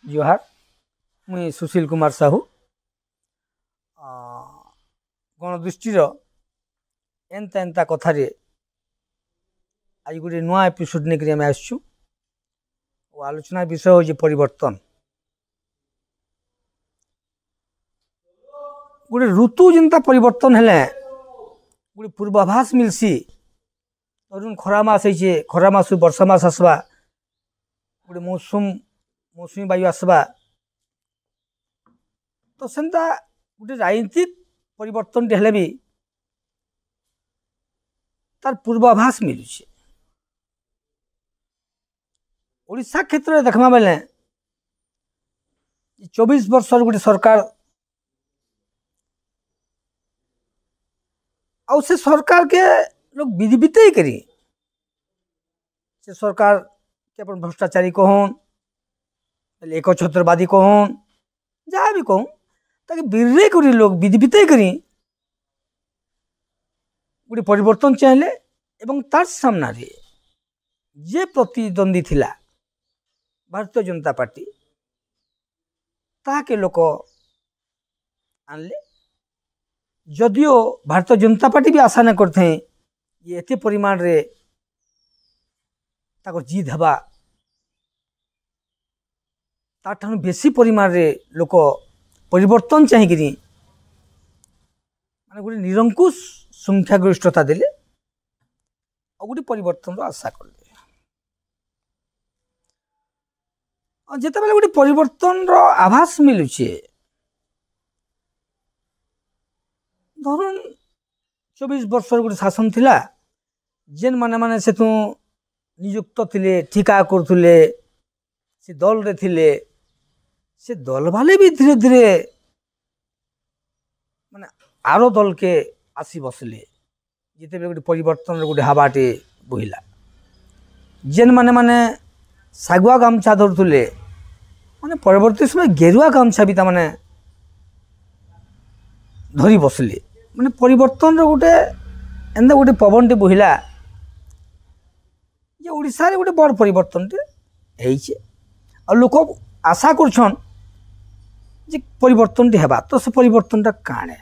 जोहार मुई सुशील कुमार साहू गणदृष्टिर एंता एंता कथार आज गोटे नुआ एपिसोड नहीं आम आसचु आलोचना विषय हूँ परिवर्तन गोटे ऋतु जिनता परिवर्तन हेले गोटे पूर्वाभास मिलसी अरुण खरा मास है खरा मास वर्षा मास आसवा गोटे मौसुमी वायु आसवा तो सेंता गोटे राजनीतिक परिवर्तन हेले भी तार पूर्वाभास मिलुचे ओडिशा क्षेत्र में देखमा बेले 24 वर्ष गोटे सरकार आउ से सरकार के लोग विधि करी से सरकार के अपन भ्रष्टाचारी कहन एक छत्रवादी कहन जहाँ भी कहूँ ताकि विरोध करी लोग विधि करी गोटे परिवर्तन चाहिए एवं तार सामना रे जे प्रतिद्वंदी थिला भारतीय जनता पार्टी ताके लोक आनले जदियो भारतीय जनता पार्टी भी आशा न करते ये एते परिमाण रे ताको जीत हवा ताठानु बेसी परिमाण रे लोक परिवर्तन चाहिए माने गोटे निरंकुश संख्यागरिष्ठता देले और गोटे परिवर्तन आशा कले जिते बेले गोटे परिवर्तन आभास मिलुचे धरुन 24 वर्ष गोटे शासन थिला जेन माने माने से तू नियुक्त थिले ठिका करथुले से दल रे थिले से दल वाले भी धीरे धीरे माने आरो दल के आसी बसले जिते बेले गोटे परिवर्तन गोटे हवाटे बहिला जेन माने माने सागुआ गामछा धरुले माने परवर्ती समय गेरुआ गामछा भी माने धरी बसले माने परिवर्तन गोटे एंदा गोटे पवनटे बहिला ये ओडिशा रे गोटे बड़ परिवर्तन टे और लोक आशा करछन जे परिवर्तन टे हेबा तो से परिवर्तन टा काणे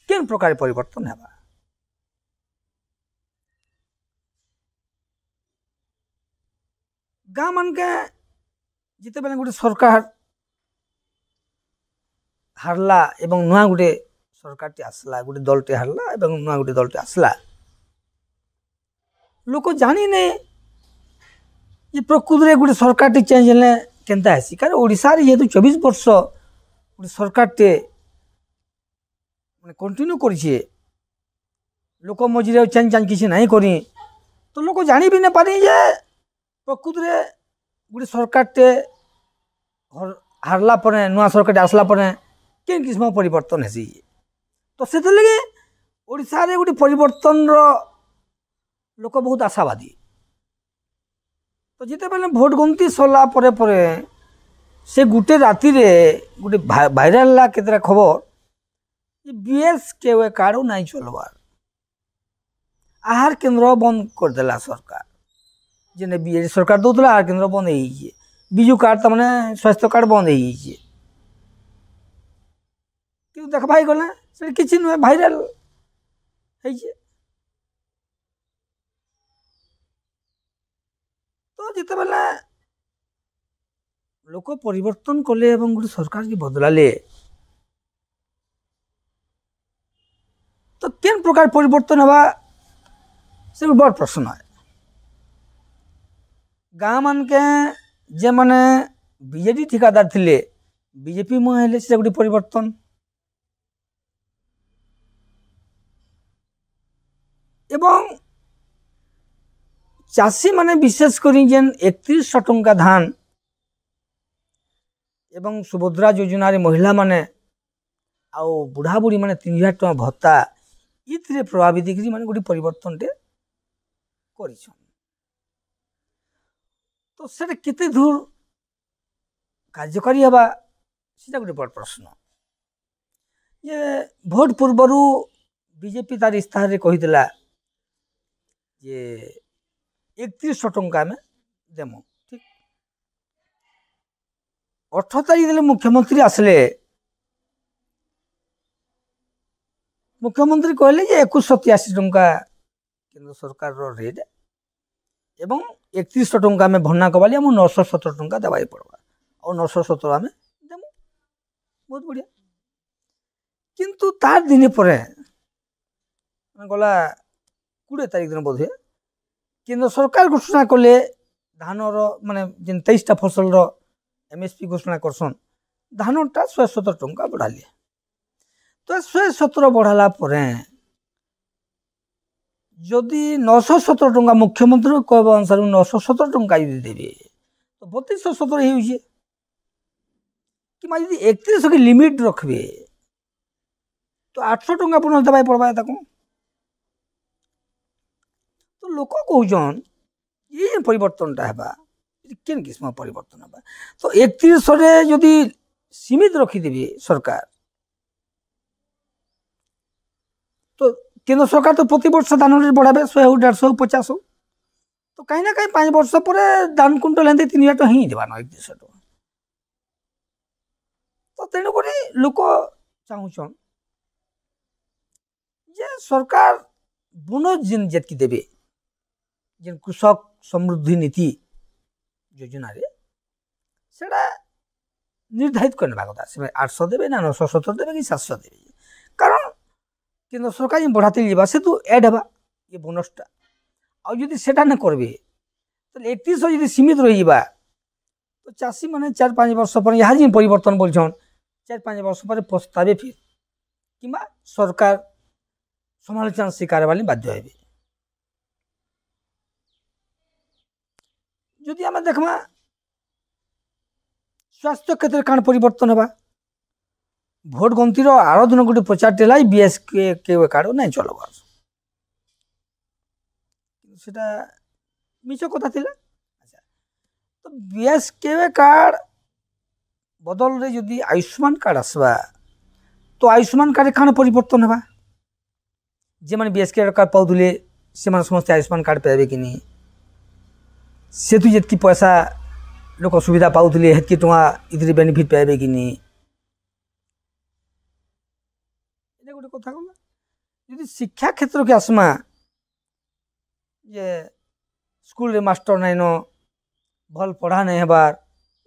केन प्रकार परिवर्तन हेबा गाँ मान के जिते बेले गोटे सरकार हारला एवं नुआ गोटे सरकार टे आसला गोटे दल टे हारला एवं नुआ गोटे दल टे आसला लोक जानी ने ये प्रकृत रे गोटे सरकार टे चेंज हेले केनता हेसी कारण ओडिशा रे जेतु 24 वर्ष गोटे सरकार टे माने कंटिन्यू करिछे लोक मझिरे चेंज चांज किसी नहीं करी तो लोक जानी भी न पारी जे प्रकृत रे गोटे सरकार टे हारला परे नुआ सरकार आसला परे केन किस्म परिवर्तन हेसी तो से लगे ओडिशा रे गोटे परिवर्तन रो लोक बहुत आशावादी तो जिते बेले भोट गंती सरला परे परे से गोटे राति रे गोटे भाइराल ला केतरा खबर बीएस के कार्ड नहीं चलवार आहार केन्द्र बंद कर देला सरकार जेने बीजेडी सरकार दौला आहार केन्द्र बंद हो बिजु कार्ड तमाने स्वास्थ्य कार्ड बंद हो देख भाई गला से किसी नुहे भाइराल तो जिते बेले लोक परिवर्तन कले एवं गोटे सरकार की बदलाले तो केन प्रकार परिवर्तन हवा से बड़ प्रश्न है गाँ मान के जे माने बीजेडी ठिकादार थिले बीजेपी में से गोटे परिवर्तन एवं चाषी माने विशेष करी जेन 3100 टंका धान एवं सुभद्रा योजना रे महिला माने आउ बुढ़ा बुढ़ी माने 3000 टंका भत्ता इतरे प्रभावित करी माने गोटे परिवर्तन टे करिछन तो से केते दूर कार्यकारी हवा सीटा गोटे बड़ प्रश्न ये भोट पूर्वरु बीजेपी तार इस्ताहार रे कहितला जे 3100 टंका में देमो ठीक 18 तारीख दिन मुख्यमंत्री आसले मुख्यमंत्री कहले 2183 टंका केंद्र सरकार रेट एवं 3100 टंका आम भरना कबाली आम 917 टंका देवाई पड़वा और 917 आम देमु बहुत बढ़िया किंतु तार दिन पर गला 20 तारीख दिन बोधे केंद्र सरकार घोषणा कले धान माने जिन 23टा फसल एमएसपी घोषणा करसन धानटा 117 टंका बढ़ाले तो 117 बढ़ाला परे जदि 917 टंका मुख्यमंत्री कहब अनुसार 917 टंका यदि देवे तो 3217 हो कि यदि 31 की लिमिट रखबे तो 800 टंका पुनः देवाई पड़वा ताको तो लोक कहन ये परिवर्तनटा हेबा केन किस्म परिवर्तन हेबा तो 31 रे जदि सीमित रखिदेबे सरकार तो केंद्र सरकार तो प्रति वर्ष धान रेट बढ़ाबे 100 150 50 तो कहीं ना कहीं 5 वर्ष पर धान कुंटल हेते 3 ही देवा 31 टका तो तेणुक लोक चाहून जे सरकार बोनस जिन जेतकी देवे जिन कृषक समृद्धि नीति योजना रे सेटा निर्धारित करने कथा से 800 देवे ना 917 देवे कि 700 देवे कारण केंद्र सरकार ये बढ़ाते जावा से तो ऐड हवा ये बोनसटा आ जदि सेटा न करबे तो 3100 यदि सीमित रही तो चाषी माने 4-5 वर्ष पर यहाँ जी परिवर्तन बोलछन 4-5 वर्ष पर पछतावे फिर किंबा सरकार समालोचना स्वीकार वाली बाध्य हेबे जदि आम देखमा स्वास्थ्य क्षेत्र कान परिवर्तन हेबा भोट गंतीर आर दिन गोटे प्रचार टेला बीएस के कार्ड नहीं चलबार सेटा मिछ कथा थिला अच्छा तो बीएस के कार्ड बदल रे जदि आयुष्मान कार्ड आसबा तो आयुष्मान कार्ड कान परिवर्तन हेबा जे माने बीएस के कार्ड पाउले से माने समस्त आयुष्मान कार्ड पाइबे कि नहीं से तु जेतकी पैसा लोक सुविधा पाउले हेतकी टंका इधर बेनिफिट पाइबे कि नहीं गोटे कथा कहला यदि शिक्षा क्षेत्र के आसमा जे स्कूल रे मास्टर नाइन भल पढ़ा नहीं हेबार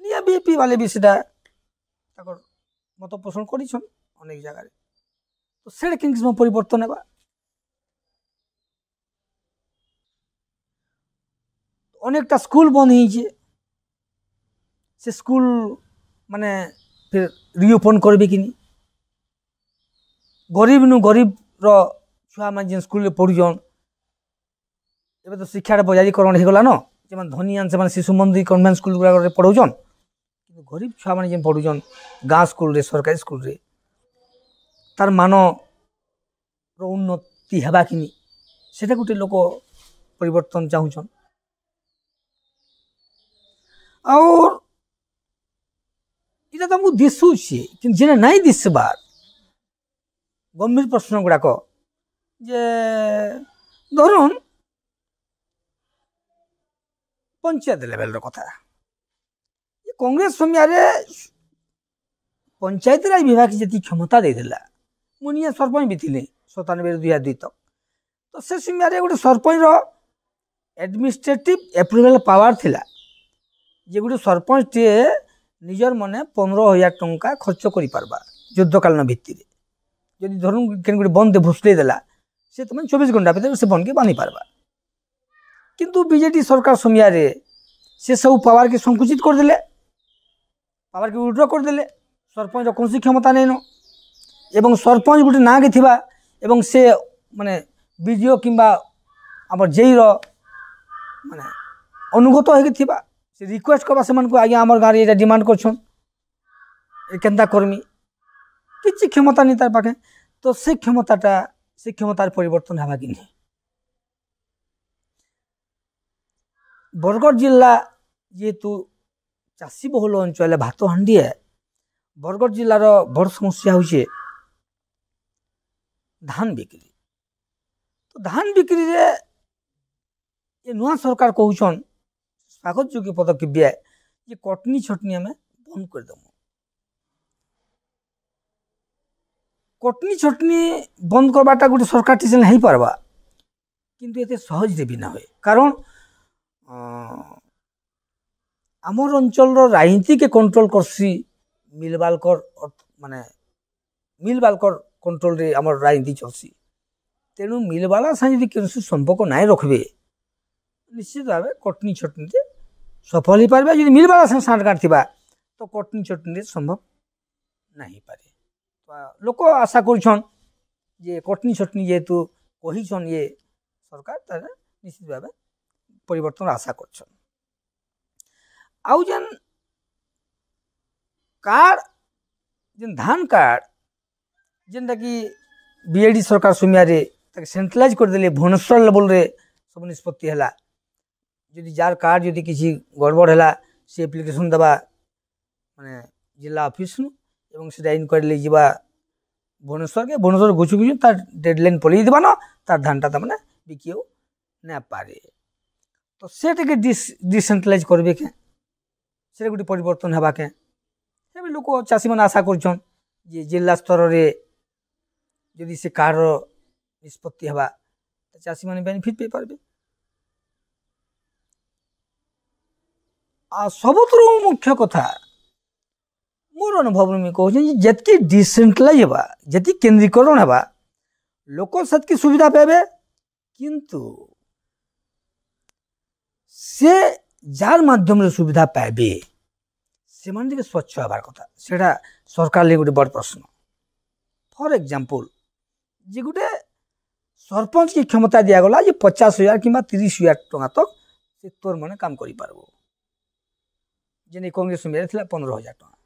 निया बीएपी वाले भी सेटा ताकर मत पोषण करिछन अनेक जगह तो सेडे किन किस्म परिवर्तन हेबा अनेकटा स्कूल बंद ही से स्कूल माने फिर रिओपन करबे कि नहीं गरीब नु गरीब रो छुआ मान जिन स्कूल रे पढ़ुजन एबे तो शिक्षा बजारीकरण हो गला न जे मान धनी आन से मान शिशु मंदिर कन्वेंट स्कूल रे पढ़ुजन कि गरीब छुआ मान जिन पढ़ुजन गाँ स्कूल रे सरकारी स्कूल रे तार मान रो उन्नति हेबा कि नहीं सेटा गोटे लोक परिवर्तन चाहूछन और इटा तुमको दिशुची कि जेने नहीं दिशबार गंभीर प्रश्न गुड़ाक जे धरुन पंचायत लेवल कथा ये कांग्रेस समय पंचायत राज विभाग जी क्षमता देला मुझे सरपंच भी थी 97-2002 तक तो से समय गोटे सरपंच एडमिनिस्ट्रेटिव एप्रुवाल पावर थिला जे गोटे सरपंच टे निजर मने 15,000 टंका खर्च करि पारबा युद्धकालीन भित्ति जदि धरुन केन गोटे बंद भुसले देला से तुम 24 घंटा भीतर से बन के बांधी पारबा किंतु बीजेडी सरकार समय से सब पावर के संकुचित कर देले पावर के विड्रॉ कर देले सरपंच कौन क्षमता नहीं न एवं सरपंच गोटे ना के थिबा एवं से माने बीडीओ किंबा आम जेई रो माने अनुगत होके थिबा से रिक्वेस्ट करबा से मन को आगे आमर गाड़ी एटा डिमांड करछन ए केनता कर्मी किछि क्षमता नहीं तार पाखे तो से क्षमतार परिवर्तन हवा कि नहीं बरगढ़ जिला जेहेतु चाषी बहुल अंचल भात हांडी है बरगढ़ जिलार बड़ समस्या होचे धान बिक्री तो धान बिक्री रे ये नुआ सरकार कहउछन स्वागत योग्य पदक्षेप है ये कटनी छटनी में बंद करदेमु कटनी छटनी बंद करवाटा गोटे सरकार टी नहीं पार्बा किंतु एते सहज भी ना हुए कारण आमर अंचल राजनीति के कंट्रोल करसी मिलबालकर माने मिलबालकर कंट्रोल रे आमर राजनीति चलसी तेणु मिलबाला साथ कौन संपर्क ना रखबे निश्चित भाव कटनी छटनी सफल हो पारे जी मिलबाला साथ सांठगांठ थी तो कटनी छटनी संभव नहीं पारे लोक आशा कर कटनी छटनी जेहेतु कहीछन ये सरकार तार निश्चित भाव परिवर्तन आशा कर आउ जेन कार्ड जेन धान कार्ड जेनटा कि बीएडी सरकार समय सेंट्रलाइज करदे भुवनेश्वर लेवल रे सब निष्पत्ति है जदि जार कार्ड जदि किसी गड़बड़ है से एप्लिकेशन देवा माने जिला ऑफिस एवं से इनक्वारी जा भुवनेश्वर घुचु घुचु तार डेडलाइन पलि देवा ना तार धानटा तमाने बिकी ना पारे तो से डिसेंट्रलाइज करबे के से गोटे परिवर्तन हेबा के लोक चाषी मैंने आशा कर जिला स्तर रे जदि से कार्ड निष्पत्ति हेबा चाषी मैंने बेनिफिट पे पारबे आ सबुठु मुख्य कथा मोर अनुभव में कहूँ जी डिसेंट्रलाइज हेबा जी केन्द्रीकरण हेबा लोक सेतकी सुविधा पाबे किंतु से जार माध्यम रे सुविधा पाबे से माने स्वच्छ हबार कथा सेटा सरकार ले गोटे बड़ प्रश्न फॉर एग्जांपल जे गोटे सरपंच की क्षमता दिगला जे 50,000 कि 30,000 टका तक से तोर मैंने काम कर पारबो जे कांग्रेस में 15,000 टका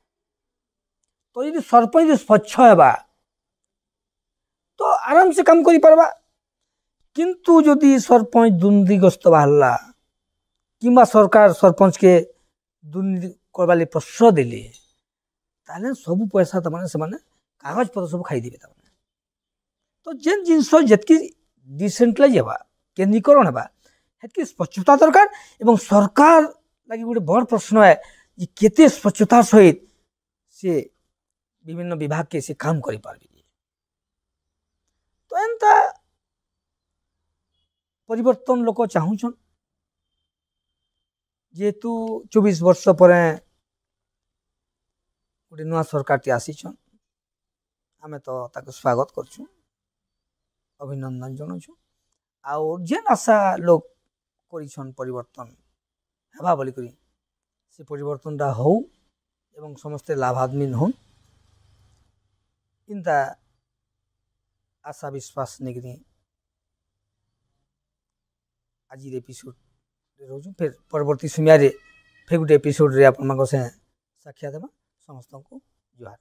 तो यदि सरपंच स्वच्छ हेबा तो आराम से काम कर पारबा किंतु जदि सरपंच दुर्नीतिग्रस्त बाहरला कि सरकार सरपंच के दुर्नीति करवा लिए प्रश्रय देले ताले सब पैसा तमाने से माने कागज पत्र सब खाई देबे तमाने तो जेन जिनस जतकी डिसेंट्रलाइज हेबा केन्द्रीकरण हेबा हेतकी स्वच्छता दरकार एवं सरकार लगी गोटे बड़ प्रश्न है कि केते स्वच्छता सहित से विभिन्न विभाग के से काम करि पारबे तो एंता परिवर्तन लोक चाहूछन जेहेतु 24 वर्ष पर गोटे नुआ सरकार टी आसीछन आमे तो ताके स्वागत करछु अभिनंदन जनाछु आउ जेन आशा लोग करिछन परिवर्तन हेबा बोली करी से परिवर्तन दा हो एवं समस्ते लाभान्वित होन इनता आशा विश्वास निगरी आज एपिसोड रोज फिर परवर्ती समय फिर गोटे एपिसोड रे आपन से साक्षात देवा समस्त को जुहार।